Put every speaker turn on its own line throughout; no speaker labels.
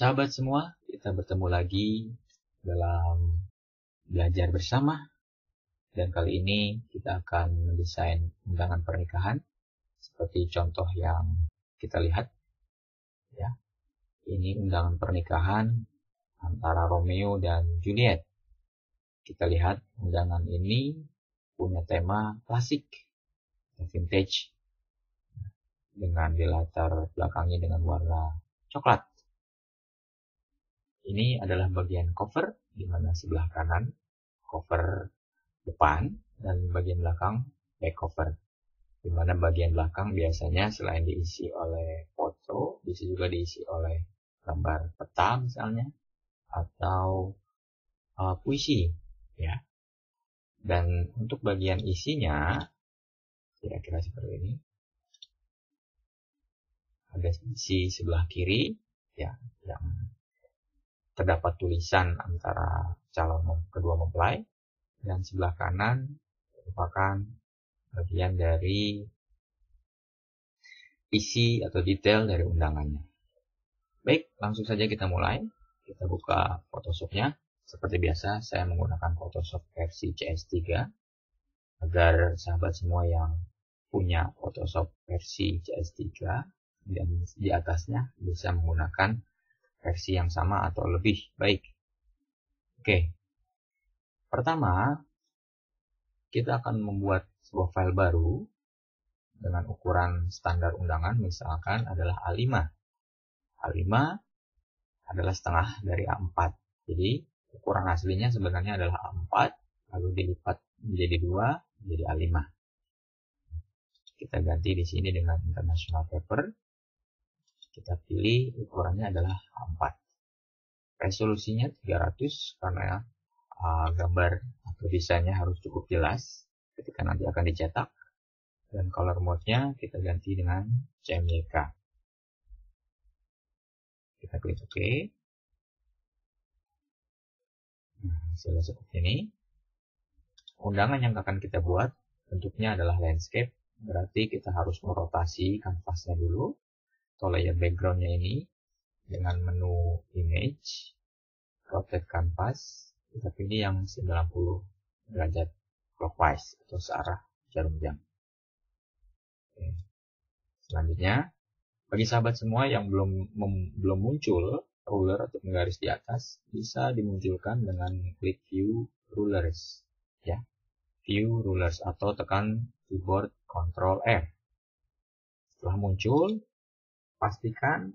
Sahabat semua, kita bertemu lagi dalam belajar bersama. Dan kali ini kita akan mendesain undangan pernikahan seperti contoh yang kita lihat. Ya, ini undangan pernikahan antara Romeo dan Juliet. Kita lihat undangan ini punya tema klasik, vintage, dengan dilatar belakangi dengan warna coklat. Ini adalah bagian cover, di mana sebelah kanan cover depan dan bagian belakang back cover. Di mana bagian belakang biasanya selain diisi oleh foto, bisa juga diisi oleh gambar peta misalnya, atau puisi, ya. Dan untuk bagian isinya kira-kira seperti ini. Ada isi sebelah kiri, ya, yang terdapat tulisan antara kedua mempelai, dan sebelah kanan merupakan bagian dari isi atau detail dari undangannya. Baik, langsung saja kita mulai. Kita buka Photoshop-nya. Seperti biasa, saya menggunakan Photoshop versi CS3 agar sahabat semua yang punya Photoshop versi CS3 dan di atasnya bisa menggunakan versi yang sama atau lebih baik. Oke. Pertama, kita akan membuat sebuah file baru dengan ukuran standar undangan, misalkan adalah A5. A5 adalah setengah dari A4. Jadi, ukuran aslinya sebenarnya adalah A4, lalu dilipat menjadi 2, menjadi A5. Kita ganti di sini dengan International Paper. Kita pilih ukurannya adalah A4. Resolusinya 300 karena gambar atau desainnya harus cukup jelas ketika nanti akan dicetak. Dan color mode-nya kita ganti dengan CMYK. Kita klik OK. Nah, hasilnya seperti ini. Undangan yang akan kita buat bentuknya adalah landscape. Berarti kita harus merotasi kanvasnya dulu atau layer background-nya ini dengan menu image, rotate canvas. Kita pilih yang 90 derajat clockwise atau searah jarum jam. Oke. Selanjutnya, bagi sahabat semua yang belum muncul ruler atau penggaris di atas, bisa dimunculkan dengan klik view rulers, ya. View rulers atau tekan keyboard Ctrl R. Setelah muncul, pastikan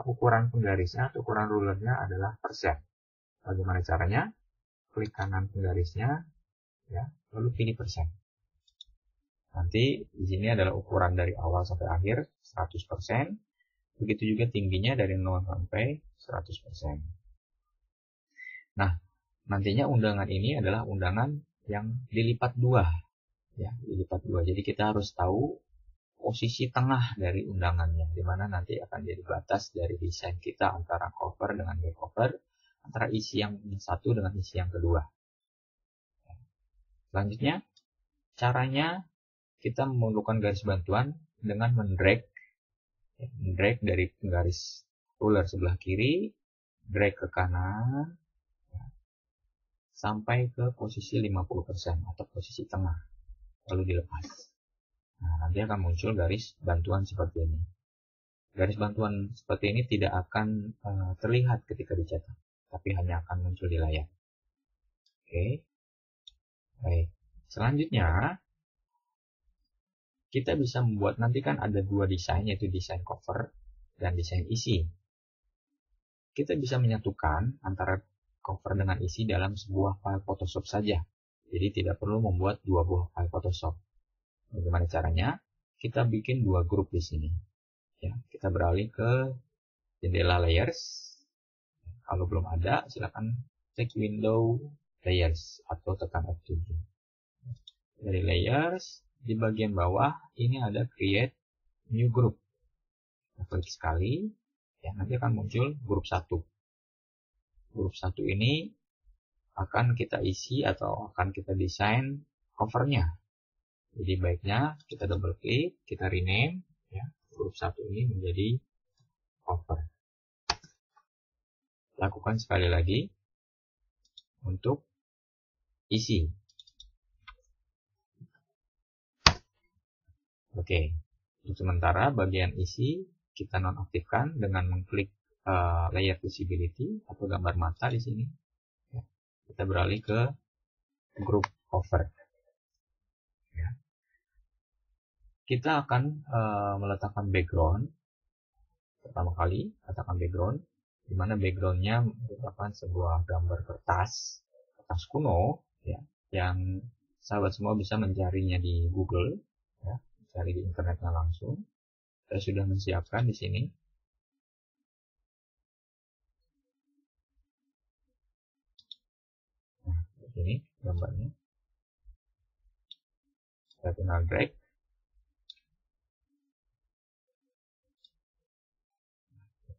ukuran penggarisnya atau ukuran rulernya adalah persen. Bagaimana caranya? Klik kanan penggarisnya, ya, lalu pilih persen. Nanti di sini adalah ukuran dari awal sampai akhir 100%. Begitu juga tingginya dari 0 sampai 100%. Nah, nantinya undangan ini adalah undangan yang dilipat 2, ya, dilipat 2. Jadi kita harus tahu posisi tengah dari undangannya, di mana nanti akan jadi batas dari desain kita antara cover dengan back cover, antara isi yang satu dengan isi yang kedua. Selanjutnya, caranya kita memerlukan garis bantuan dengan mendrag dari penggaris ruler sebelah kiri, drag ke kanan, sampai ke posisi 50% atau posisi tengah, lalu dilepas. Nah, nanti akan muncul garis bantuan seperti ini. Garis bantuan seperti ini tidak akan terlihat ketika dicetak, tapi hanya akan muncul di layar. Oke. Baik. Selanjutnya, kita bisa membuat, nanti kan ada dua desain, yaitu desain cover dan desain isi. Kita bisa menyatukan antara cover dengan isi dalam sebuah file Photoshop saja. Jadi tidak perlu membuat dua buah file Photoshop. Bagaimana caranya? Kita bikin dua grup di sini. Ya, kita beralih ke jendela layers. Kalau belum ada, silakan cek window layers atau tekan F7. Dari layers, di bagian bawah ini ada create new group. Kita klik sekali, ya, nanti akan muncul grup 1. Grup 1 ini akan kita isi atau akan kita desain covernya. Jadi baiknya kita double klik, kita rename, ya, grup 1 ini menjadi cover. lakukan sekali lagi untuk isi. Oke, untuk sementara bagian isi kita nonaktifkan dengan mengklik layer visibility atau gambar mata di sini. Kita beralih ke group cover. Ya. Kita akan meletakkan background. Pertama kali katakan background, di mana backgroundnya merupakan sebuah gambar kertas kuno, ya, yang sahabat semua bisa mencarinya di Google, ya, cari di internetnya langsung. Saya sudah menyiapkan di sini. Nah, di sini gambarnya. Saya tinggal drag.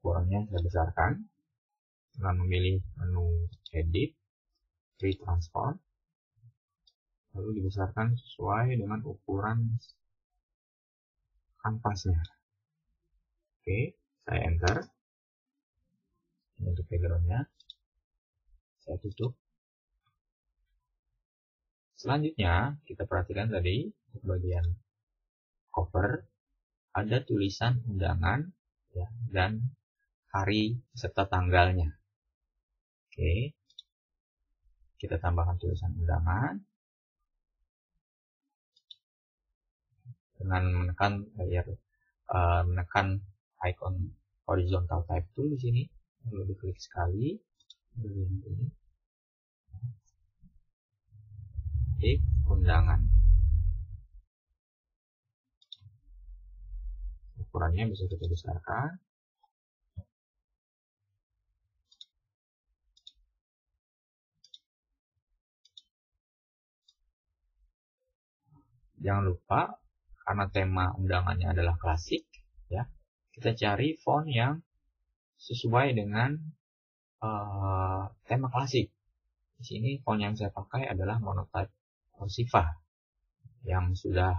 Ukurannya saya besarkan dengan memilih menu edit, retransform, lalu dibesarkan sesuai dengan ukuran kanvasnya. Oke, saya enter. Ini untuk backgroundnya. Saya tutup. Selanjutnya kita perhatikan tadi untuk bagian cover ada tulisan undangan, ya, dan hari serta tanggalnya. Oke, kita tambahkan tulisan undangan dengan menekan icon horizontal type tool di sini, lalu diklik sekali, bagian ini, klik undangan. Ukurannya bisa kita besarkan. Jangan lupa, karena tema undangannya adalah klasik, ya, kita cari font yang sesuai dengan tema klasik. Di sini font yang saya pakai adalah monotype Cursiva yang sudah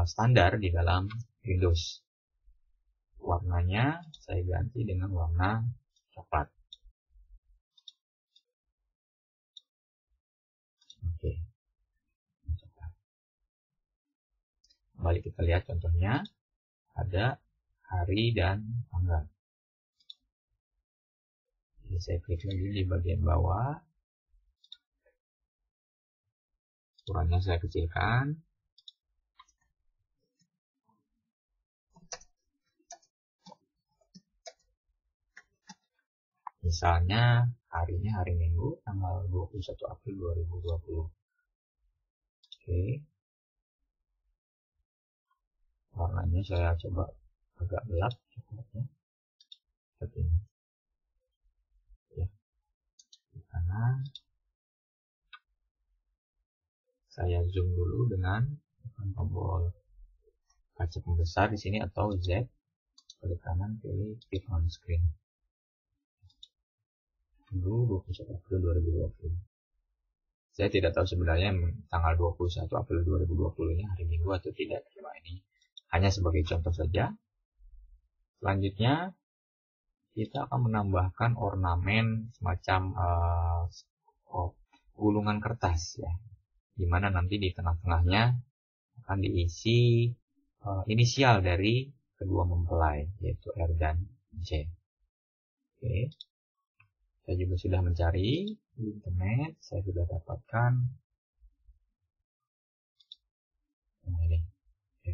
standar di dalam Windows. Warnanya saya ganti dengan warna coklat. Oke. Kembali kita lihat contohnya, ada hari dan tanggal. Jadi saya klik lagi di bagian bawah. Ukurannya saya kecilkan. Misalnya harinya hari Minggu tanggal 21 April 2020. Oke. Warnanya saya coba agak gelap coklatnya. Seperti ini. Ya. Di kanan. Saya zoom dulu dengan tombol kaca pembesar di sini atau Z. Klik kanan pilih fit on screen. Tunggu 21 April 2020. Saya tidak tahu sebenarnya tanggal 21 April 2020 ini hari Minggu atau tidak. Cuma ini hanya sebagai contoh saja. Selanjutnya kita akan menambahkan ornamen semacam gulungan kertas, ya, dimana nanti di tengah-tengahnya akan diisi inisial dari kedua mempelai, yaitu R dan J. Oke. Saya juga sudah mencari di internet, saya sudah dapatkan. Nah, ini. Ya.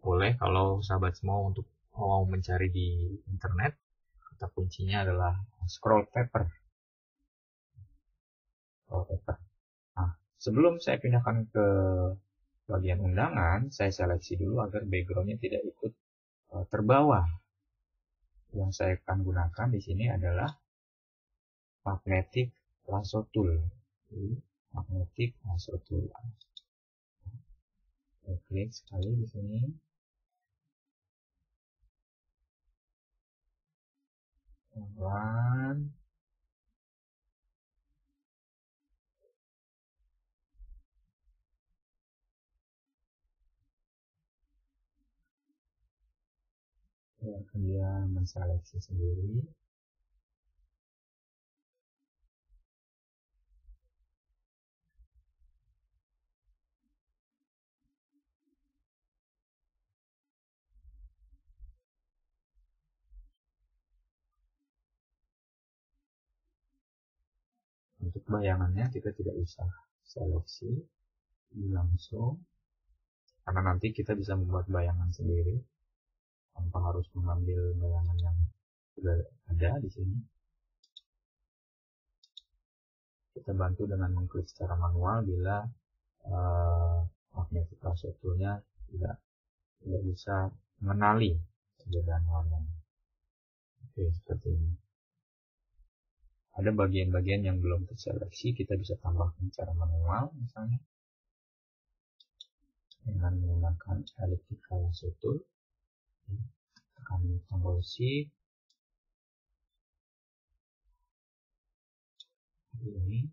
Boleh kalau sahabat semua untuk mau mencari di internet, kata kuncinya adalah scroll paper. Nah, sebelum saya pindahkan ke bagian undangan, saya seleksi dulu agar backgroundnya tidak ikut terbawah. Yang saya akan gunakan di sini adalah magnetic lasso tool. Magnetic lasso tool. Saya klik sekali di sini. Pelan. Biarkan dia menseleksi sendiri. Untuk bayangannya kita tidak usah seleksi langsung, karena nanti kita bisa membuat bayangan sendiri tanpa harus mengambil bayangan yang sudah ada di sini. Kita bantu dengan mengklik secara manual bila magnetic lasso tool-nya tidak bisa mengenali perbedaan warnanya. Oke, seperti ini. Ada bagian-bagian yang belum terseleksi, kita bisa tambahkan secara manual, misalnya dengan menggunakan elliptical lasso tool. Tekan tombol Shift. Ini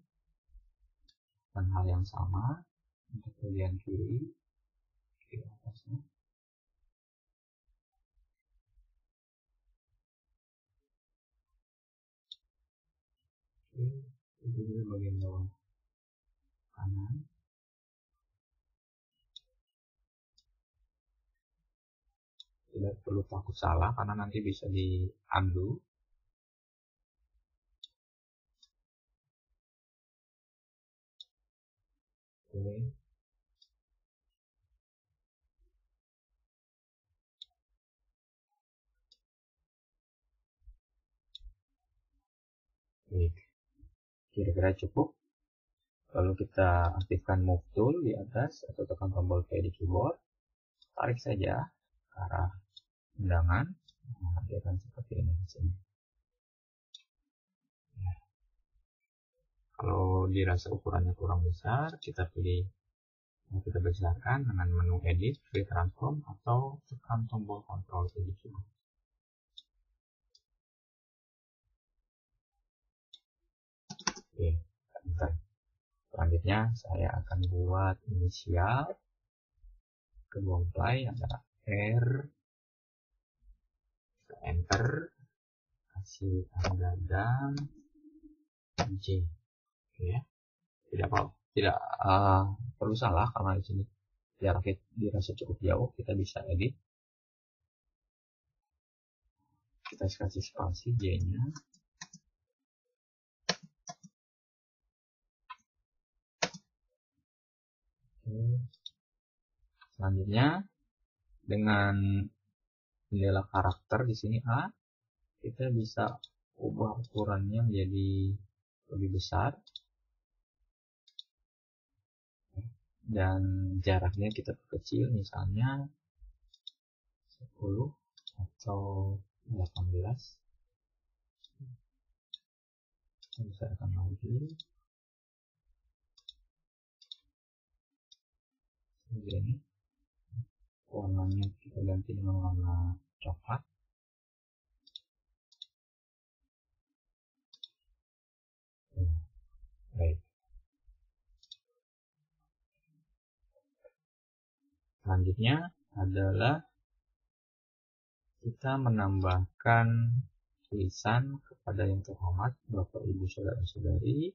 dan hal yang sama untuk bagian kiri di atasnya. Itu juga bagian bawah kanan. Tidak perlu takut salah karena nanti bisa di undo. Oke. Kira-kira cukup. Lalu kita aktifkan move tool di atas atau tekan tombol V di keyboard, tarik saja ke arah undangan. Nah, dia akan seperti ini di sini. Ya. Kalau dirasa ukurannya kurang besar, kita besarkan dengan menu edit, free transform, atau tekan tombol Ctrl di keyboard. Oke, bentar. Selanjutnya saya akan buat inisial ke bawah antara R, enter, kasih tanda dan J. Oke ya. Tidak perlu salah karena di sini jaraknya dirasa cukup jauh, kita bisa edit. Kita kasih spasi J-nya. Selanjutnya dengan jendela karakter di sini A, kita bisa ubah ukurannya menjadi lebih besar dan jaraknya kita perkecil, misalnya 10 atau 18. Kita besarkan lagi seperti ini. Warnanya kita ganti dengan warna coklat. Baik. Selanjutnya adalah kita menambahkan tulisan kepada yang terhormat Bapak Ibu Saudara-saudari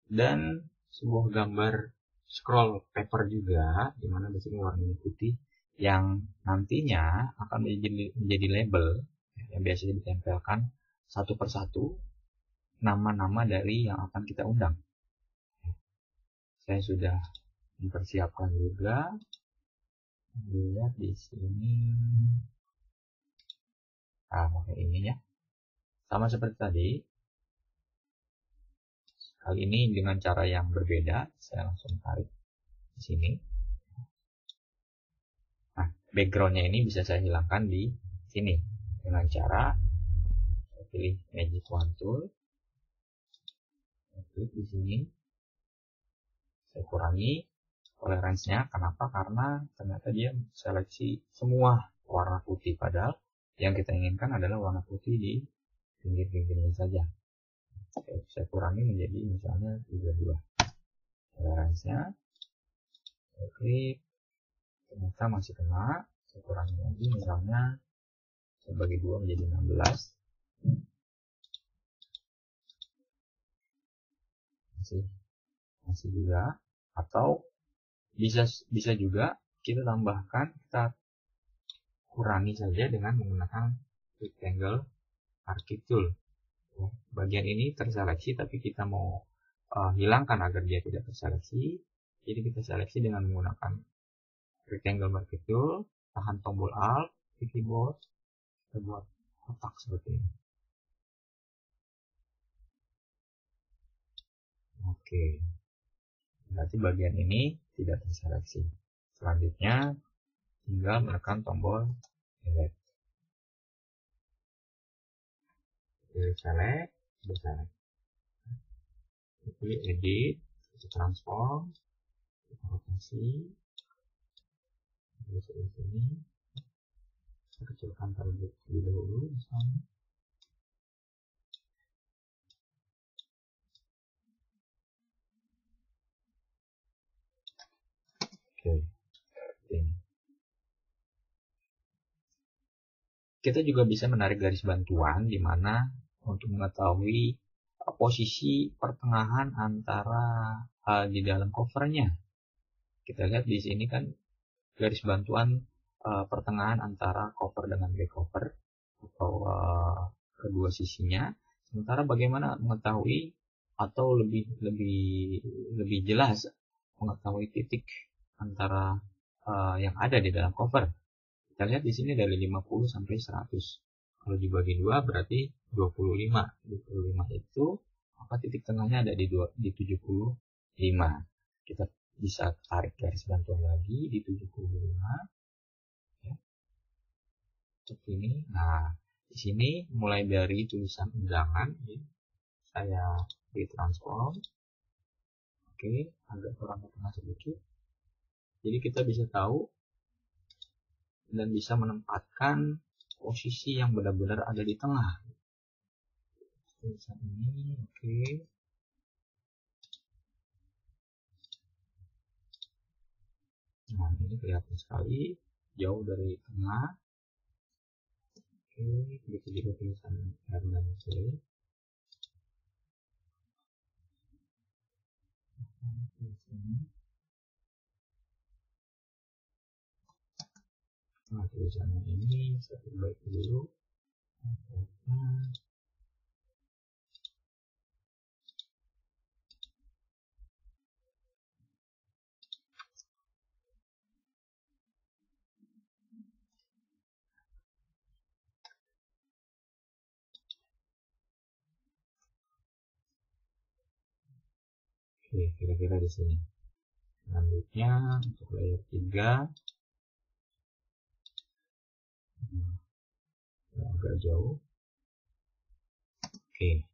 dan sebuah gambar scroll paper juga, di mana di sini warnanya putih, yang nantinya akan menjadi label yang biasanya ditempelkan satu persatu nama-nama dari yang akan kita undang. Saya sudah mempersiapkan juga. Lihat di sini. Pakai ini ya. Sama seperti tadi. Kali ini dengan cara yang berbeda. Saya langsung tarik di sini. Nah, backgroundnya ini bisa saya hilangkan di sini dengan cara saya pilih Magic Wand Tool. Saya klik di sini. Saya kurangi toleransinya. Kenapa? Karena ternyata dia seleksi semua warna putih, padahal yang kita inginkan adalah warna putih di pinggir-pinggirnya saja. Saya kurangi menjadi misalnya 32 toleransinya. Saya klik, ternyata masih kena. Saya kurangi lagi, misalnya saya bagi 2 menjadi 16. Masih juga. Atau bisa juga kita tambahkan, kita kurangi saja dengan menggunakan rectangle archive tool. Bagian ini terseleksi tapi kita mau hilangkan agar dia tidak terseleksi. Jadi kita seleksi dengan menggunakan rectangle marquee tool, tahan tombol Alt di keyboard, kita buat kotak seperti ini. Oke, berarti bagian ini tidak terseleksi. Selanjutnya tinggal menekan tombol delete. Select, select. Pilih edit, transform, rotasi, di sini. Kita kecilkan terlebih dahulu misalnya. Oke. Ini. Kita juga bisa menarik garis bantuan di mana untuk mengetahui posisi pertengahan antara di dalam covernya. Kita lihat di sini kan garis bantuan pertengahan antara cover dengan back cover atau kedua sisinya. Sementara bagaimana mengetahui atau lebih jelas mengetahui titik antara yang ada di dalam cover. Kita lihat di sini dari 50 sampai 100. Kalau dibagi 2 berarti 25. 25 itu maka titik tengahnya ada di 75. Kita bisa tarik garis bantuan lagi di 75. Ya. Seperti ini. Nah, di sini mulai dari tulisan undangan, ya, saya beri transform. Oke, agak kurang ke tengah sedikit. Jadi kita bisa tahu dan bisa menempatkan posisi yang benar-benar ada di tengah. Tulisan ini, oke. Nah, ini kelihatan sekali jauh dari tengah. Oke, begitu juga tulisan R dan C. Nah, tulisannya ini saya perbaiki dulu. Oke, kira-kira di sini. Selanjutnya untuk layer 3 agak jauh. Oke.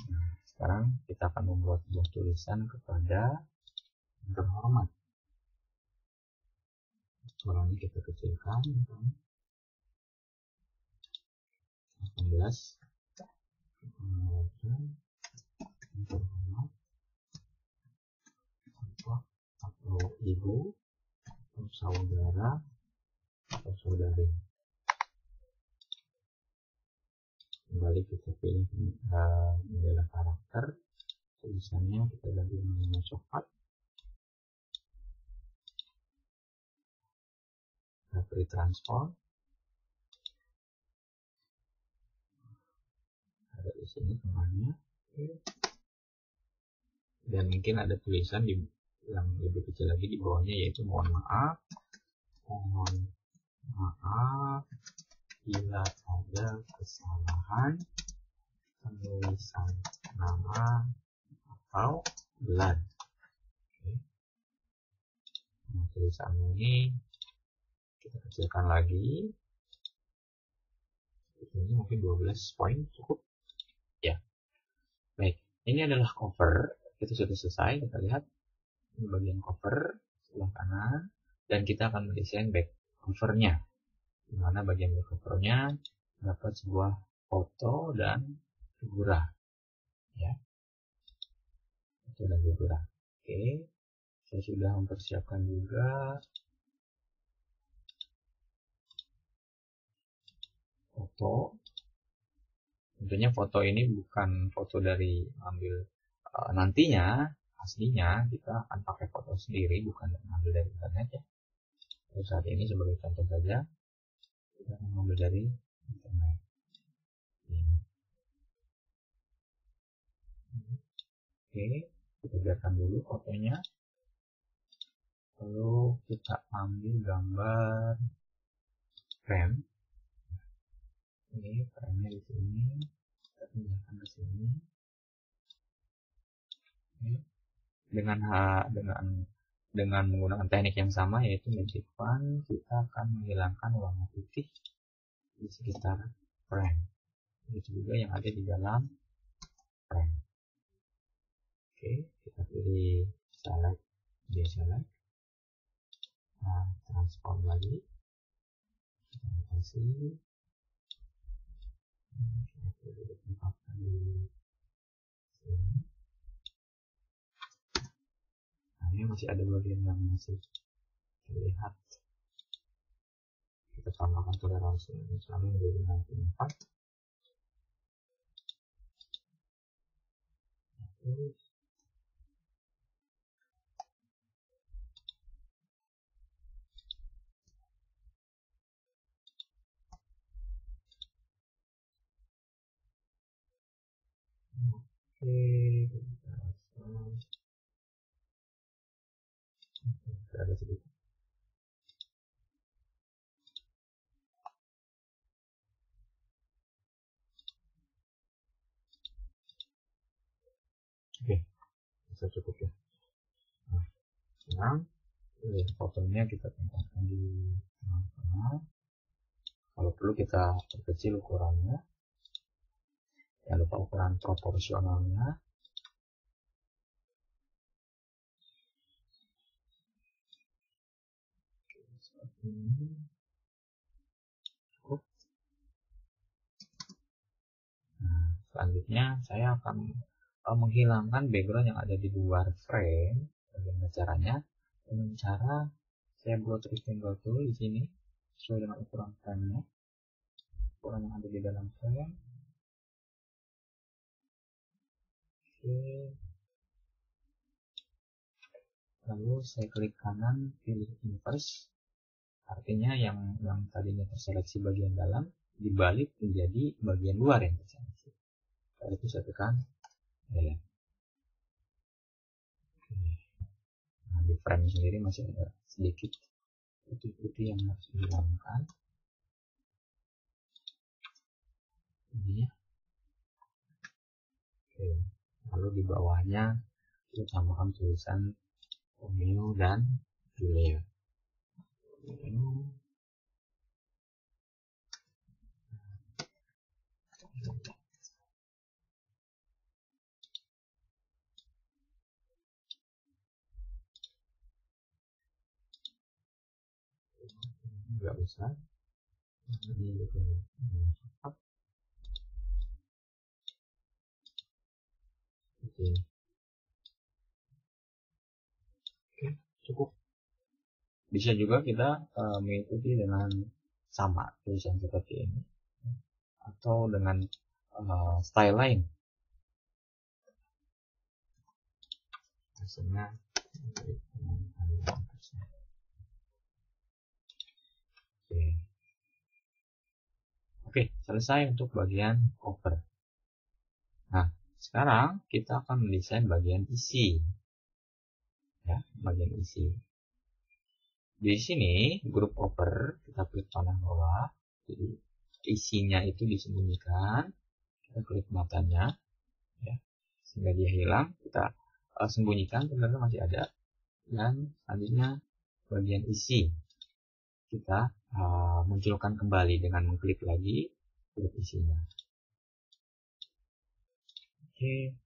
Nah, sekarang kita akan membuat sebuah tulisan kepada yang terhormat. Suaranya kita kecilkan, 18. Terhormat atau ibu atau saudara atau saudari. Kembali kita pilih adalah karakter, tulisannya kita ganti nama coklat, kita beri transform, ada di sini tengahnya, dan mungkin ada tulisan yang lebih kecil lagi di bawahnya, yaitu mohon maaf bila ada kesalahan penulisan nama atau gelar. Nah, tulisannya ini kita kecilkan lagi. Ini mungkin 12 poin cukup. Ya. Baik, ini adalah cover. Kita sudah selesai. Kita lihat ini bagian cover sebelah kanan, dan kita akan mendesain back covernya. Di mana bagian back covernya dapat sebuah foto dan figura. Ya. Foto dan figura. Oke. Saya sudah mempersiapkan juga foto. Tentunya foto ini bukan foto dari ambil nantinya, aslinya kita akan pakai foto sendiri, bukan ambil dari internet ya. Untuk saat ini sebagai contoh saja, kita akan ambil dari internet. Oke, Oke, kita biarkan dulu fotonya. Lalu kita ambil gambar frame. Ini frame-nya di sini. Kita pindahkan ke sini. Oke. Dengan menggunakan teknik yang sama, yaitu magic wand, kita akan menghilangkan warna putih di sekitar frame. Itu juga yang ada di dalam frame. Oke, kita pilih select, deselect. Nah, transform lagi. Kita kasih. Kita pilih tempatkan di sini. Nah, ini masih ada bagian yang masih terlihat. Kita tambahkan toleransi misalnya menjadi 64. Oke, kita ada sedikit. Oke, bisa cukup ya. Nah, sekarang fotonya kita tempatkan di tengah-tengah. Kalau perlu kita perkecil ukurannya. Jangan lupa ukuran proporsionalnya. Seperti ini. Cukup. Nah, selanjutnya saya akan menghilangkan background yang ada di luar frame. Bagaimana caranya? Dengan cara saya buat rectangle tool di sini sesuai dengan ukuran frame-nya, ukuran yang ada di dalam frame. Oke. Lalu saya klik kanan, pilih inverse. Artinya yang tadinya terseleksi bagian dalam dibalik menjadi bagian luar yang terseleksi. Setelah itu saya tekan delete. Nah, di frame sendiri masih ada sedikit putih-putih yang harus dihilangkan. Ini. Oke. Lalu di bawahnya kita tambahkan tulisan Romeo dan Juliet. Nggak usah. Ini juga cepat. Oke, cukup. Bisa juga kita mengikuti dengan sama tulisan seperti ini atau dengan style lain. Biasanya Oke, selesai untuk bagian cover. Nah, sekarang kita akan mendesain bagian isi. Ya, bagian isi. Di sini grup cover kita klik panah bawah. Jadi isinya itu disembunyikan. Kita klik matanya, ya, sehingga dia hilang. Kita sembunyikan, ternyata masih ada. Dan selanjutnya bagian isi kita munculkan kembali dengan mengklik lagi grup isinya. Oke,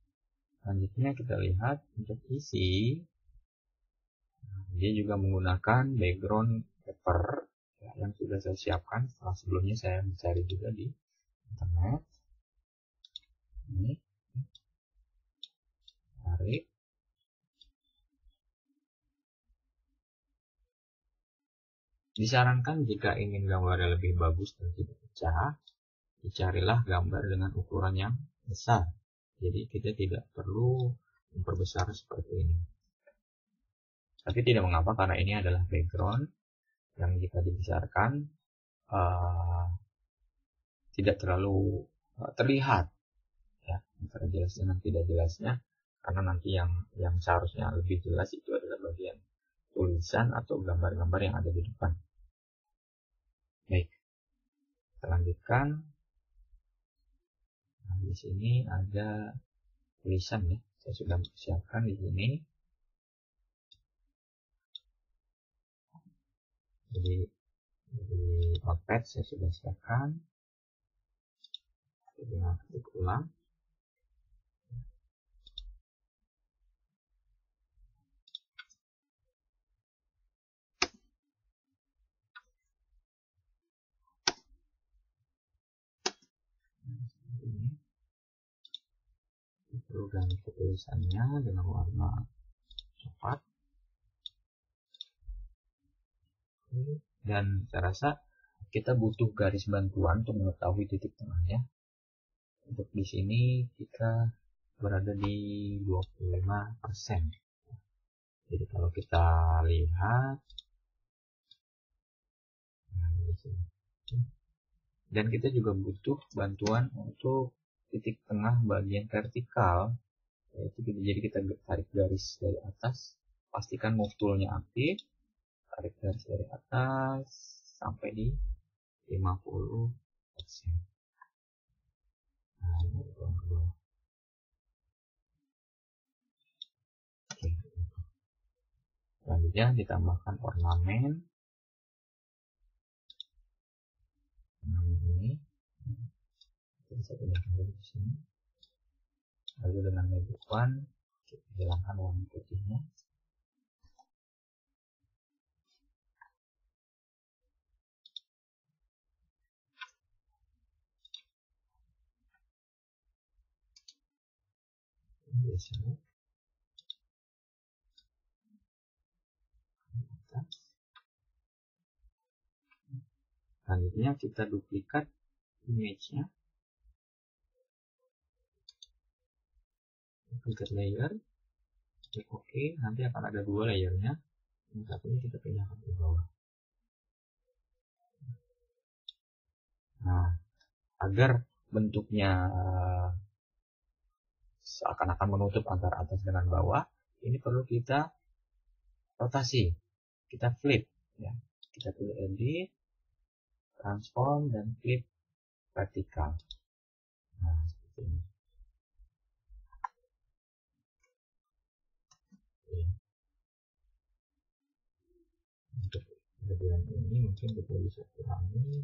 selanjutnya kita lihat untuk isi. Dia juga menggunakan background paper ya, yang sudah saya siapkan setelah sebelumnya saya mencari juga di internet. Ini tarik. Disarankan jika ingin gambarnya lebih bagus dan tidak pecah, dicarilah gambar dengan ukuran yang besar. Jadi kita tidak perlu memperbesar seperti ini. Tapi tidak mengapa karena ini adalah background yang jika dibesarkan tidak terlalu terlihat ya, antara jelas dengan tidak jelasnya. karena nanti yang seharusnya lebih jelas itu adalah bagian tulisan atau gambar-gambar yang ada di depan. Baik, kita lanjutkan. Nah, di sini ada tulisan ya, saya sudah siapkan di sini. Jadi di Notepad saya sudah siapkan. Jadi ketik ulang. Perlu ganti tulisannya dengan warna coklat. Dan saya rasa kita butuh garis bantuan untuk mengetahui titik tengahnya. Untuk di sini kita berada di 25%. Jadi kalau kita lihat, nah di sini. Dan kita juga butuh bantuan untuk titik tengah bagian vertikal. Jadi kita tarik garis dari atas, pastikan move toolnya aktif, tarik garis dari atas sampai di 50%. Nah, ini turun ke bawah. Oke. Selanjutnya ditambahkan ornamen. Ini bisa pindahkan dari sini. Lalu dengan magic wand kita hilangkan warna putihnya. Biasanya selanjutnya kita duplikat image-nya, duplicate layer, klik OK. Nanti akan ada dua layernya, yang satunya kita pindahkan ke bawah. Nah, agar bentuknya seakan-akan menutup antara atas dengan bawah, ini perlu kita rotasi, kita flip ya. Kita pilih edit, transform, dan flip vertikal. Nah, seperti ini. Oke. Untuk bagian ini mungkin kita bisa kurangi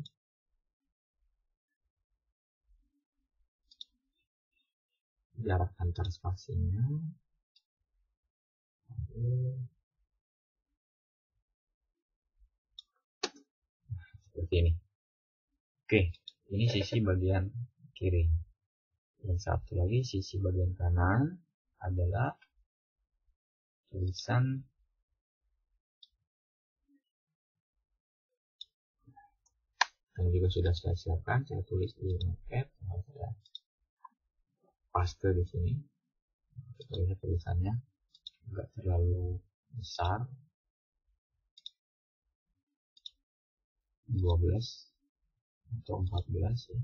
jarak antar spasinya. Seperti ini. Oke, ini sisi bagian kiri. Yang satu lagi sisi bagian kanan adalah tulisan yang juga sudah saya siapkan. Saya tulis di Notepad, saya paste di sini. Kita lihat tulisannya enggak terlalu besar, 12 atau 14 ya.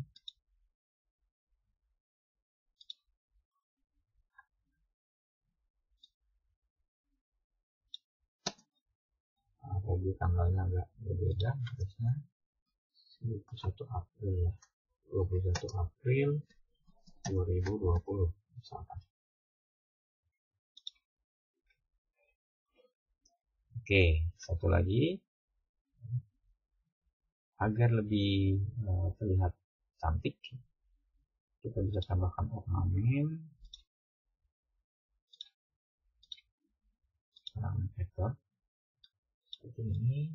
Apalagi tanggalnya agak berbeda, harusnya 21 April ya, 21 April 2020 misalkan. Oke, satu lagi agar lebih terlihat cantik, kita bisa tambahkan ornamen, vektor seperti ini.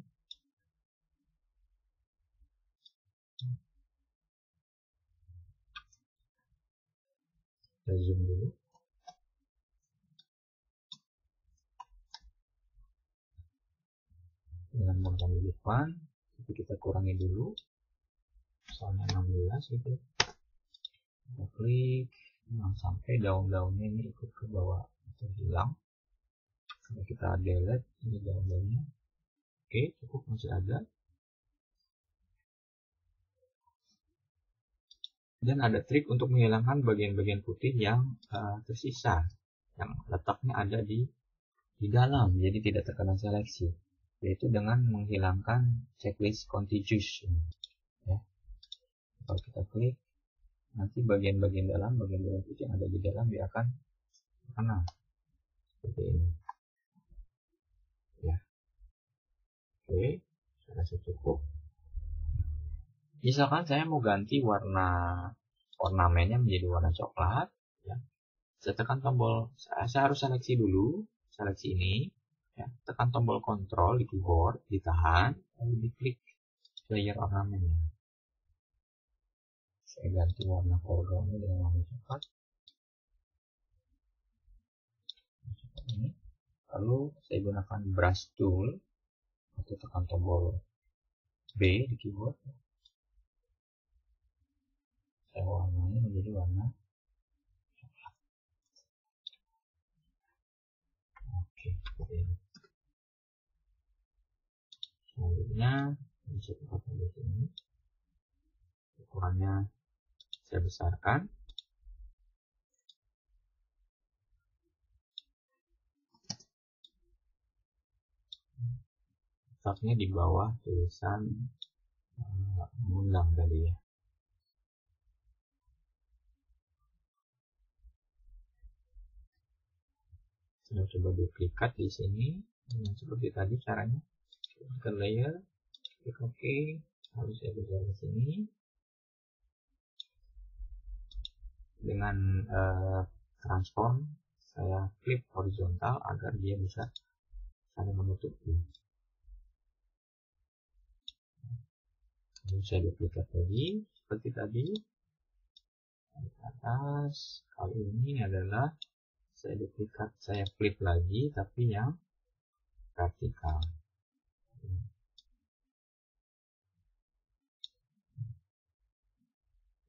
Kita zoom dulu. Dengan menggunakan magic wand, tapi kita kurangi dulu, misalnya 16 gitu. Kita klik, sampai daun-daunnya ini ikut ke bawah atau hilang. Kalau kita delete ini daun-daunnya, oke, cukup, masih ada. Dan ada trik untuk menghilangkan bagian-bagian putih yang tersisa. yang letaknya ada di dalam, jadi tidak terkena seleksi, yaitu dengan menghilangkan checklist contiguous. Ya. Kalau kita klik, nanti bagian-bagian dalam, bagian putih yang ada di dalam dia akan terkena seperti ini. Ya. Oke, saya rasa cukup. Misalkan saya mau ganti warna ornamennya menjadi warna coklat, ya. Saya tekan tombol, saya harus seleksi dulu, seleksi ini, ya. Tekan tombol kontrol di keyboard, ditahan, lalu diklik layer ornamennya. Saya ganti warna foregroundnya dengan warna coklat. Ini. Lalu saya gunakan brush tool atau tekan tombol B di keyboard. Saya warnanya menjadi warna coklat. Oke, seperti ini. Selanjutnya bisa tempatkan di sini. Ukurannya saya besarkan. Letaknya di bawah tulisan mengundang tadi ya. Saya coba duplikat di sini. Seperti tadi caranya. Ke layer, klik OK, lalu saya besar di sini. Dengan transform, saya flip horizontal agar dia bisa saling menutupi. Lalu saya duplikat lagi seperti tadi. Ke atas, kali ini adalah saya duplikat, saya flip lagi tapi yang vertikal.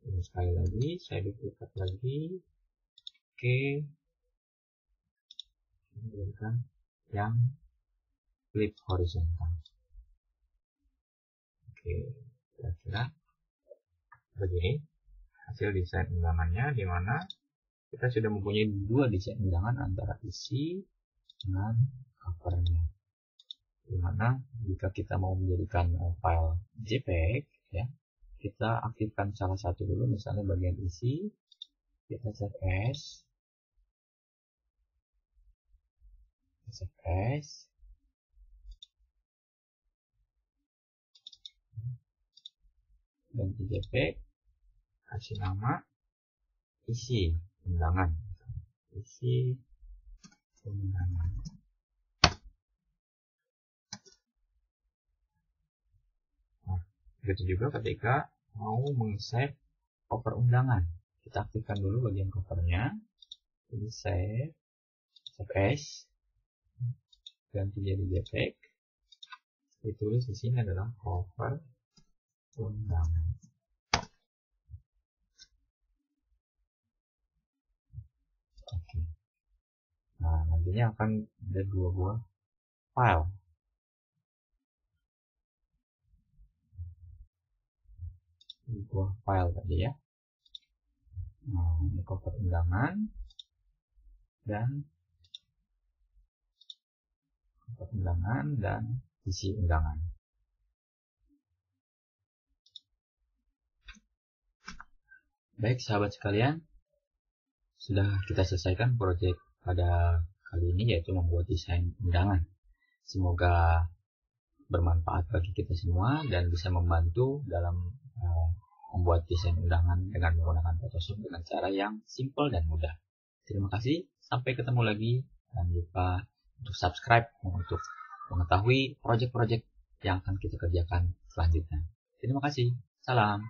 Ini sekali lagi saya duplikat lagi. Oke, berikan yang flip horizontal. Oke, kira-kira begini hasil desain undangannya, di mana kita sudah mempunyai dua desain undangan antara isi dengan covernya. Di mana jika kita mau menjadikan file JPEG, ya, kita aktifkan salah satu dulu, misalnya bagian isi, kita save as, ganti JPEG, kasih nama isi undangan, Nah, begitu juga ketika mau meng-save cover undangan, kita aktifkan dulu bagian covernya. Jadi save as, ganti jadi JPEG, ditulis di sini adalah cover undangan. Oke. Nah, nantinya akan ada dua buah file. Dua file tadi ya. Nah, ini cover undangan dan isi undangan. Baik sahabat sekalian, sudah kita selesaikan proyek pada kali ini, yaitu membuat desain undangan. Semoga bermanfaat bagi kita semua dan bisa membantu dalam membuat desain undangan dengan menggunakan Photoshop dengan cara yang simple dan mudah. Terima kasih, sampai ketemu lagi. Jangan lupa untuk subscribe untuk mengetahui proyek-proyek yang akan kita kerjakan selanjutnya. Terima kasih, salam.